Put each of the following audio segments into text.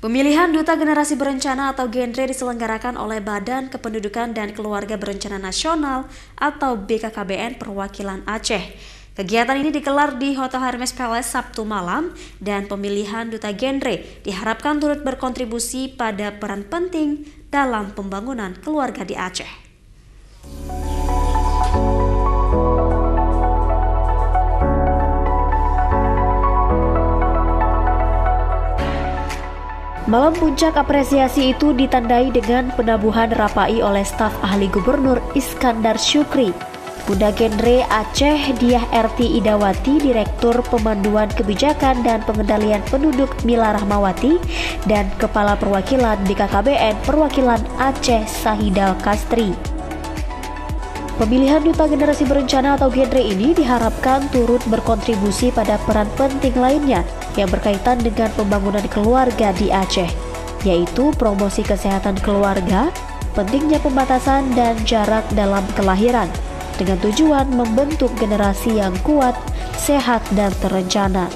Pemilihan Duta Generasi Berencana atau Genre diselenggarakan oleh Badan Kependudukan dan Keluarga Berencana Nasional atau BKKBN Perwakilan Aceh. Kegiatan ini digelar di Hotel Hermes Palace Sabtu malam dan pemilihan Duta Genre diharapkan turut berkontribusi pada peran penting dalam pembangunan keluarga di Aceh. Malam puncak apresiasi itu ditandai dengan penabuhan rapai oleh staf ahli Gubernur Iskandar Syukri, Bunda Genre Aceh Diah RT Idawati, Direktur Pemanduan Kebijakan dan Pengendalian Penduduk Mila Rahmawati, dan Kepala Perwakilan BKKBN Perwakilan Aceh Sahidal Kastri. Pemilihan Duta Generasi Berencana atau Genre ini diharapkan turut berkontribusi pada peran penting lainnya yang berkaitan dengan pembangunan keluarga di Aceh, yaitu promosi kesehatan keluarga, pentingnya pembatasan dan jarak dalam kelahiran, dengan tujuan membentuk generasi yang kuat, sehat, dan terencana.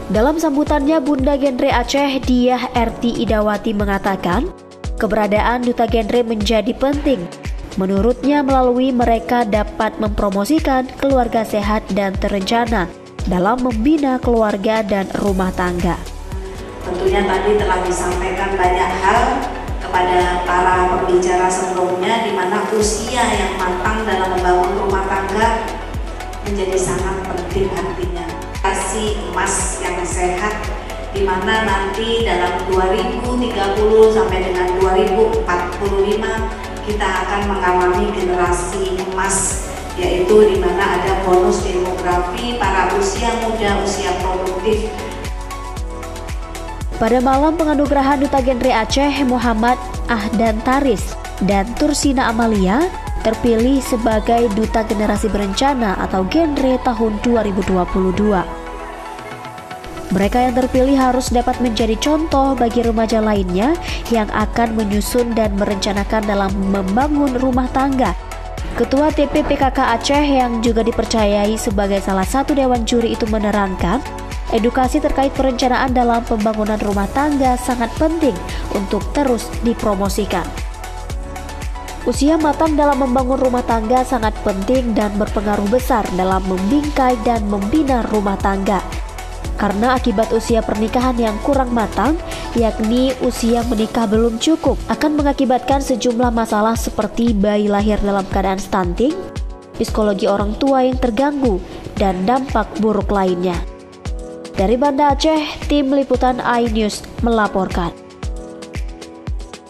Dalam sambutannya, Bunda Genre Aceh Diah RT Idawati mengatakan, keberadaan Duta Genre menjadi penting. Menurutnya, melalui mereka dapat mempromosikan keluarga sehat dan terencana dalam membina keluarga dan rumah tangga. Tentunya tadi telah disampaikan banyak hal kepada para pembicara sebelumnya, di mana usia yang matang dalam membangun rumah tangga menjadi sangat penting artinya. Kasih emas yang sehat, di mana nanti dalam 2030 sampai dengan 2045 kita akan mengalami generasi emas, yaitu di mana ada bonus demografi para usia muda, usia produktif. Pada malam penganugerahan Duta Genre Aceh, Muhammad Ahdan Taris dan Tursina Amalia terpilih sebagai Duta Generasi Berencana atau Genre tahun 2022. Mereka yang terpilih harus dapat menjadi contoh bagi remaja lainnya yang akan menyusun dan merencanakan dalam membangun rumah tangga. Ketua TPPKK Aceh yang juga dipercayai sebagai salah satu dewan juri itu menerangkan, edukasi terkait perencanaan dalam pembangunan rumah tangga sangat penting untuk terus dipromosikan. Usia matang dalam membangun rumah tangga sangat penting dan berpengaruh besar dalam membingkai dan membina rumah tangga. Karena akibat usia pernikahan yang kurang matang, yakni usia menikah belum cukup, akan mengakibatkan sejumlah masalah seperti bayi lahir dalam keadaan stunting, psikologi orang tua yang terganggu, dan dampak buruk lainnya. Dari Banda Aceh, tim liputan iNews melaporkan.